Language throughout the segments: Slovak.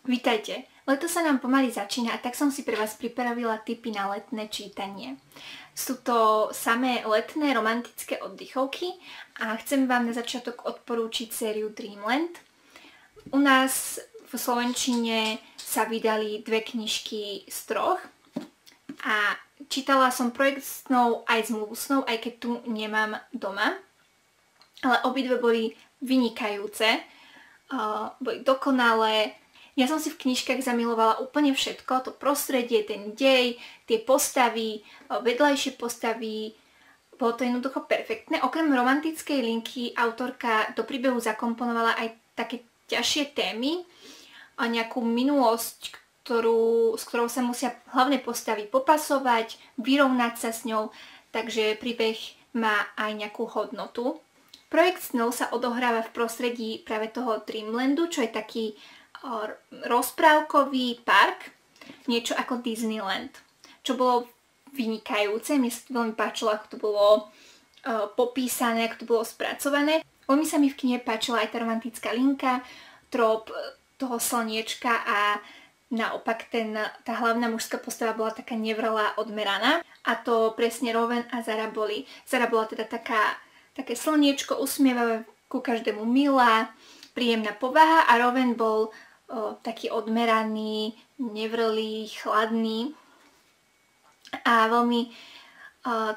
Vítajte! Leto sa nám pomaly začína a tak som si pre vás pripravila tipy na letné čítanie. Sú to samé letné romantické oddychovky a chcem vám na začiatok odporúčiť sériu Dreamland. U nás v slovenčine sa vydali dve knižky z troch a čítala som Projekt snov aj Zmluvu snov, aj keď tu nemám doma. Ale obidve boli vynikajúce, boli dokonalé. Ja som si v knižkách zamilovala úplne všetko, to prostredie, ten dej, tie postavy, vedľajšie postavy, bolo to jednoducho perfektné. Okrem romantickej linky autorka do príbehu zakomponovala aj také ťažšie témy a nejakú minulosť, s ktorou sa musia hlavné postavy popasovať, vyrovnať sa s ňou, takže príbeh má aj nejakú hodnotu. Projekt snov sa odohráva v prostredí práve toho Dreamlandu, čo je taký rozprávkový park, niečo ako Disneyland, čo bolo vynikajúce. Mne sa to veľmi páčilo, ako to bolo popísané, ako to bolo spracované. Veľmi sa mi v knihe páčila aj tá romantická linka, trop toho slniečka a naopak tá hlavná mužská postava bola taká nevrlá, odmeraná. A to presne Rowan a Zara boli. Zara bola teda také slniečko, usmievavé, ku každému milá, príjemná povaha a Rowan bol taký odmeraný, nevrlý, chladný a veľmi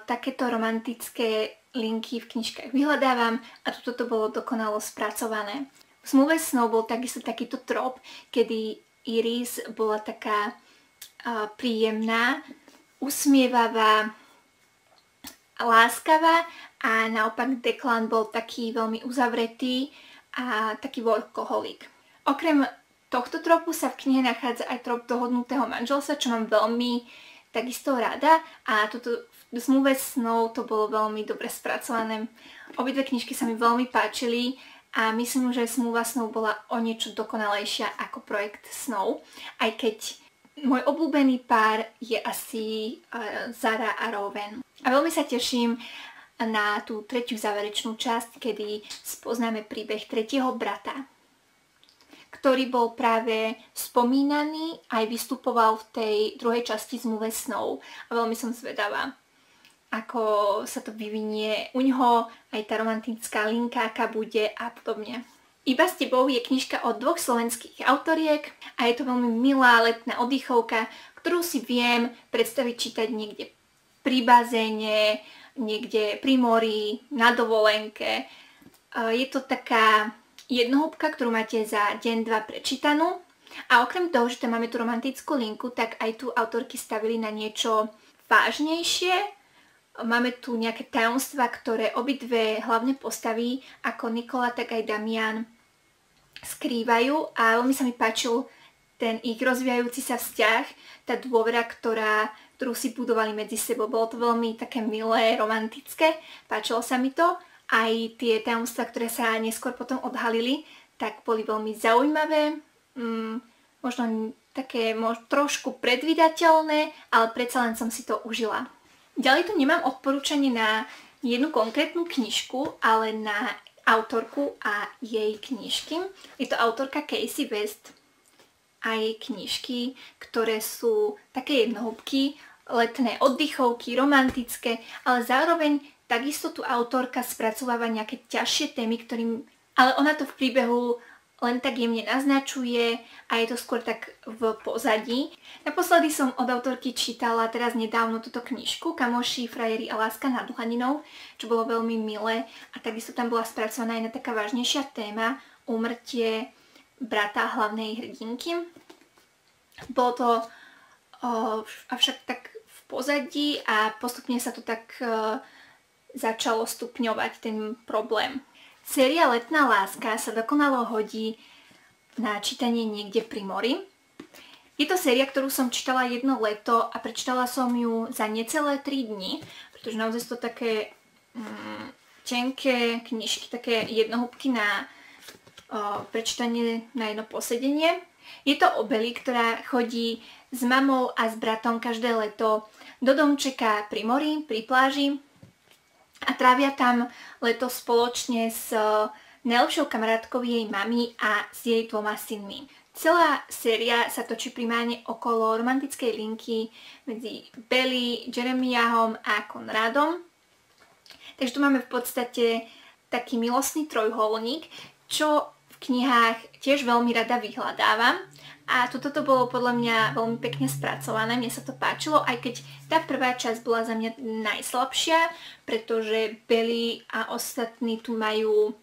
takéto romantické linky v knižkách vyhľadávam a toto bolo dokonalo spracované. V Zmluve snov bol takisto takýto trop, kedy Iris bola taká príjemná, usmievavá, láskavá a naopak Declan bol taký veľmi uzavretý a taký workoholik. Okrem tohto tropu sa v knihe nachádza aj trop dohodnutého manželstva, čo mám veľmi takisto rada a toto v Zmluve snov to bolo veľmi dobre spracované. Obidve knižky sa mi veľmi páčili a myslím, že Zmluva snov bola o niečo dokonalejšia ako Projekt snov, aj keď môj obľúbený pár je asi Zara a Rowan. A veľmi sa teším na tú tretiu záverečnú časť, kedy spoznáme príbeh tretieho brata, ktorý bol práve spomínaný, aj vystupoval v tej druhej časti Zmluve snov. A veľmi som zvedavá, ako sa to vyvinie u ňoho, aj tá romantická linka, aká bude a podobne. Iba s tebou je knižka od dvoch slovenských autoriek a je to veľmi milá letná oddychovka, ktorú si viem predstaviť čítať niekde pri bazéne, niekde pri mori, na dovolenke. Je to taká jednohúbka, ktorú máte za deň, dva prečítanú. A okrem toho, že tam máme tú romantickú linku, tak aj tu autorky stavili na niečo vážnejšie. Máme tu nejaké tajomstvá, ktoré obidve hlavné postavy, ako Nikola, tak aj Damian, skrývajú. A veľmi sa mi páčil ten ich rozvíjajúci sa vzťah, tá dôvera, ktorú si budovali medzi sebou. Bolo to veľmi také milé, romantické, páčilo sa mi to. Aj tie tajomstvá, ktoré sa neskôr potom odhalili, tak boli veľmi zaujímavé, možno také trošku predvídateľné, ale predsa len som si to užila. Ďalej tu nemám odporúčanie na jednu konkrétnu knižku, ale na autorku a jej knižky. Je to autorka Casey West a jej knižky, ktoré sú také jednohúbky, letné oddychovky, romantické, ale zároveň takisto tu autorka spracováva nejaké ťažšie témy, ale ona to v príbehu len tak jemne naznačuje a je to skôr tak v pozadí. Naposledy som od autorky čítala teraz nedávno túto knižku Kamoši, frajeri a láska nad Duhaninou, čo bolo veľmi milé a takisto tam bola spracovaná aj na taká vážnejšia téma, úmrtie brata hlavnej hrdinky. Bolo to avšak tak v pozadí a postupne sa to tak začalo stupňovať ten problém. Séria Letná láska sa dokonalo hodí na čítanie niekde pri mori. Je to séria, ktorú som čítala jedno leto a prečítala som ju za necelé 3 dni, pretože naozaj sú to také tenké knižky, také jednohúbky na prečítanie na jedno posedenie. Je to o Beli, ktorá chodí s mamou a s bratom každé leto do domčeka pri mori, pri pláži a trávia tam leto spoločne s najlepšou kamarátkou jej mamy a s jej 2 synmi. Celá séria sa točí primárne okolo romantickej linky medzi Belly, Jeremiahom a Konrádom. Takže tu máme v podstate taký milostný trojuholník, čo v knihách tiež veľmi rada vyhľadávam. A toto to bolo podľa mňa veľmi pekne spracované, mne sa to páčilo, aj keď tá prvá časť bola za mňa najslabšia, pretože Belly a ostatní tu majú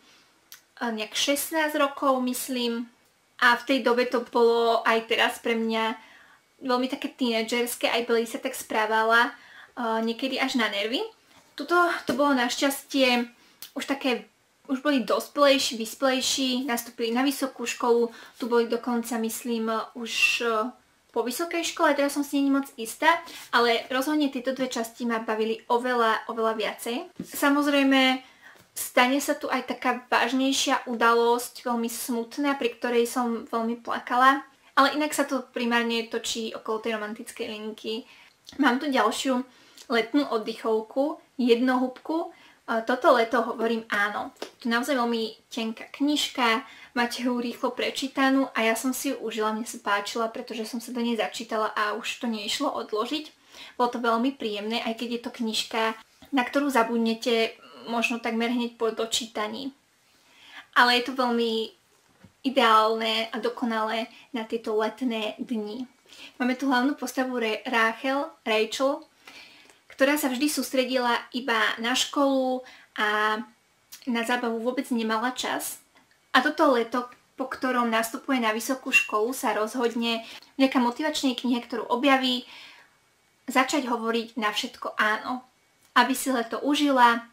nejak 16 rokov, myslím. A v tej dobe to bolo aj teraz pre mňa veľmi také tínedžerské, aj Belly sa tak správala niekedy až na nervy. Tuto to bolo našťastie už boli dospelejší, vyspelejší, nastúpili na vysokú školu, tu boli dokonca, myslím, už po vysokej škole, teraz som si nie moc istá, ale rozhodne tieto dve časti ma bavili oveľa viacej. Samozrejme, stane sa tu aj taká vážnejšia udalosť, veľmi smutná, pri ktorej som veľmi plakala. Ale inak sa to primárne točí okolo tej romantickej linky. Mám tu ďalšiu letnú oddychovku, jednohúbku. Toto leto hovorím áno. To je naozaj veľmi tenká knižka, máte ju rýchlo prečítanú a ja som si ju užila, mne sa páčila, pretože som sa do nej začítala a už to nešlo odložiť. Bolo to veľmi príjemné, aj keď je to knižka, na ktorú zabudnete možno takmer hneď po dočítaní. Ale je to veľmi ideálne a dokonalé na tieto letné dni. Máme tu hlavnú postavu Rachel, ktorá sa vždy sústredila iba na školu a na zábavu vôbec nemala čas. A toto leto, po ktorom nastupuje na vysokú školu, sa rozhodne vďaka motivačnej knihe, ktorú objaví, začať hovoriť na všetko áno. Aby si leto užila,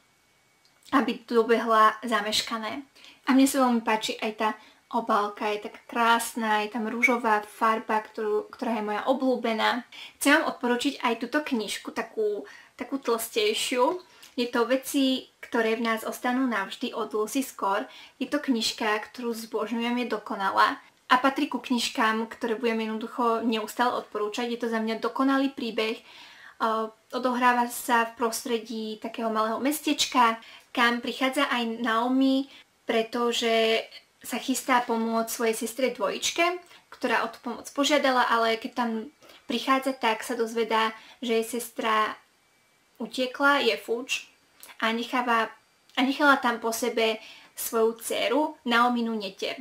aby dobehla zameškané. A mne sa veľmi páči aj tá obálka, je taká krásna, je tam ružová farba, ktorá je moja obľúbená. Chcem vám odporučiť aj túto knižku, takú tlstejšiu. Je to Veci, ktoré v nás ostanú navždy od Lucy Score. Je to knižka, ktorú zbožňujem, je dokonalá. A patrí ku knižkám, ktoré budem jednoducho neustále odporúčať. Je to za mňa dokonalý príbeh. Odohráva sa v prostredí takého malého mestečka, kam prichádza aj Naomi, pretože sa chystá pomôcť svojej sestre dvojičke, ktorá o tú pomoc požiadala, ale keď tam prichádza, tak sa dozvedá, že jej sestra utiekla, je fuč a nechala tam po sebe svoju dceru, Naominu netier.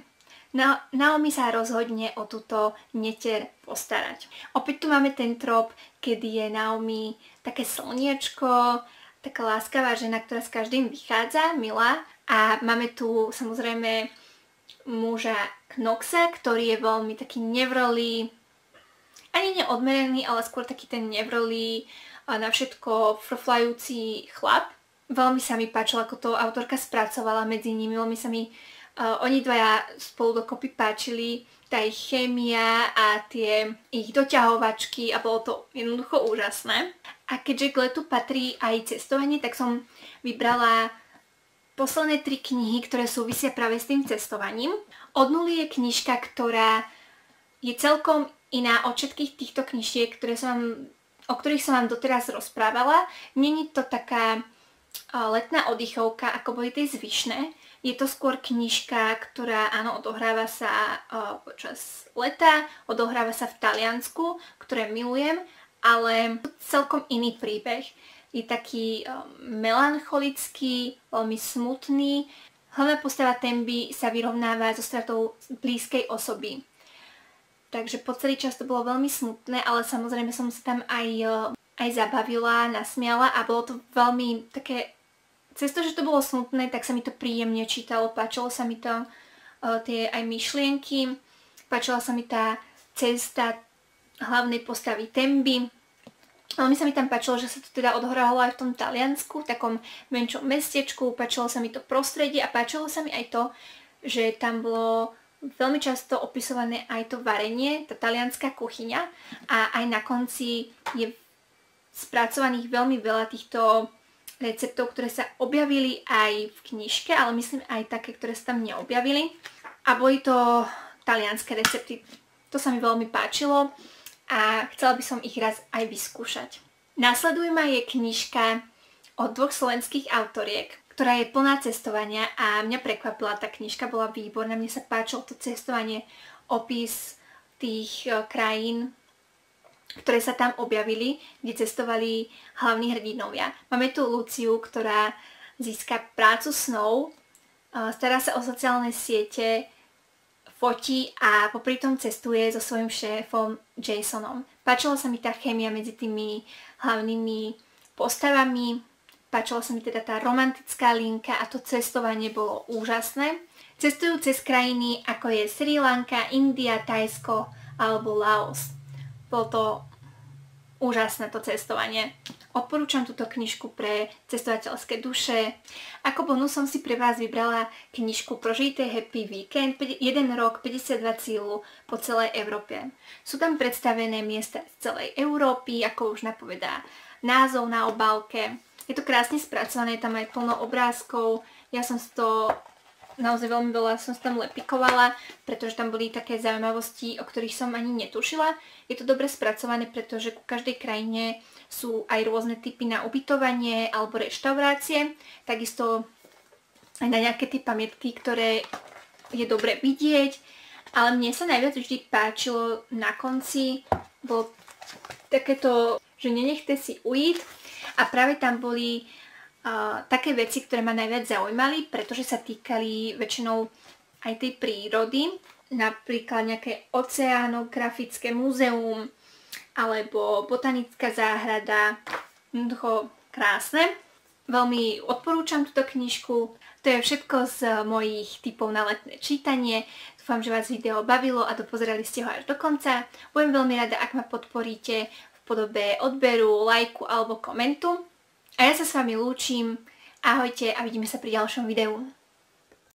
Naomi sa rozhodne o túto netier postarať. Opäť tu máme ten trop, kedy je Naomi také slniečko, taká láskavá žena, ktorá s každým vychádza, milá. A máme tu samozrejme muža Knoxa, ktorý je veľmi taký nevrlý, ani neodmerený, ale skôr taký ten nevrlý, na všetko frflajúci chlap. Veľmi sa mi páčilo, ako to autorka spracovala medzi nimi, veľmi sa mi oni dvaja spolu dokopy páčili, tá ich chémia a tie ich doťahovačky a bolo to jednoducho úžasné. A keďže k letu patrí aj cestovanie, tak som vybrala posledné 3 knihy, ktoré súvisia práve s tým cestovaním. Od nuly je knižka, ktorá je celkom iná od všetkých týchto knižiek, o ktorých som vám doteraz rozprávala. Není to taká letná oddychovka, ako boli tie zvyšné. Je to skôr knižka, ktorá áno, odohráva sa počas leta, odohráva sa v Taliansku, ktoré milujem, ale celkom iný príbeh. Je taký melancholický, veľmi smutný. Hlavná postava Temby sa vyrovnáva so stratou blízkej osoby. Takže po celý čas to bolo veľmi smutné, ale samozrejme som sa tam aj zabavila, nasmiala a bolo to veľmi také... Cez to, že to bolo smutné, tak sa mi to príjemne čítalo, páčilo sa mi to tie aj myšlienky, páčila sa mi tá cesta hlavnej postavy Temby. Veľmi sa mi tam páčilo, že sa to teda odohrávalo aj v tom Taliansku, v takom menšom mestečku, páčilo sa mi to prostredie a páčilo sa mi aj to, že tam bolo veľmi často opisované aj to varenie, tá talianská kuchyňa a aj na konci je spracovaných veľmi veľa týchto receptov, ktoré sa objavili aj v knižke, ale myslím aj také, ktoré sa tam neobjavili. A boli to talianské recepty. To sa mi veľmi páčilo a chcela by som ich raz aj vyskúšať. Následujúca je knižka od 2 slovenských autoriek, ktorá je plná cestovania a mňa prekvapila, tá knižka bola výborná, mne sa páčilo to cestovanie, opis tých krajín, ktoré sa tam objavili, kde cestovali hlavní hrdinovia. Máme tu Luciu, ktorá získa prácu snov, stará sa o sociálne siete, fotí a popri tom cestuje so svojím šéfom Jasonom. Páčila sa mi tá chémia medzi tými hlavnými postavami, páčila sa mi teda tá romantická linka a to cestovanie bolo úžasné. Cestujú cez krajiny ako je Sri Lanka, India, Thajsko alebo Laos. Bolo to úžasné to cestovanie. Odporúčam túto knižku pre cestovateľské duše. Ako bonus som si pre vás vybrala knižku Prožijte Happy Weekend, 1 rok, 52 cílu po celej Európe. Sú tam predstavené miesta z celej Európy, ako už napovedá názov na obálke. Je to krásne spracované, tam aj plno obrázkov. Ja som si to naozaj veľmi veľa som tam lepikovala, pretože tam boli také zaujímavosti, o ktorých som ani netušila. Je to dobre spracované, pretože ku každej krajine sú aj rôzne typy na ubytovanie alebo reštaurácie. Takisto aj na nejaké tie pamätky, ktoré je dobre vidieť. Ale mne sa najviac vždy páčilo na konci, bolo takéto, že nenechte si ujít. A práve tam boli také veci, ktoré ma najviac zaujímali, pretože sa týkali väčšinou aj tej prírody, napríklad nejaké oceánografické múzeum alebo botanická záhrada, jednoducho krásne. Veľmi odporúčam túto knižku. To je všetko z mojich tipov na letné čítanie. Dúfam, že vás video bavilo a dopozerali ste ho až do konca. Budem veľmi rada, ak ma podporíte v podobe odberu, lajku alebo komentu. A ja sa s vami lúčim. Ahojte a vidíme sa pri ďalšom videu.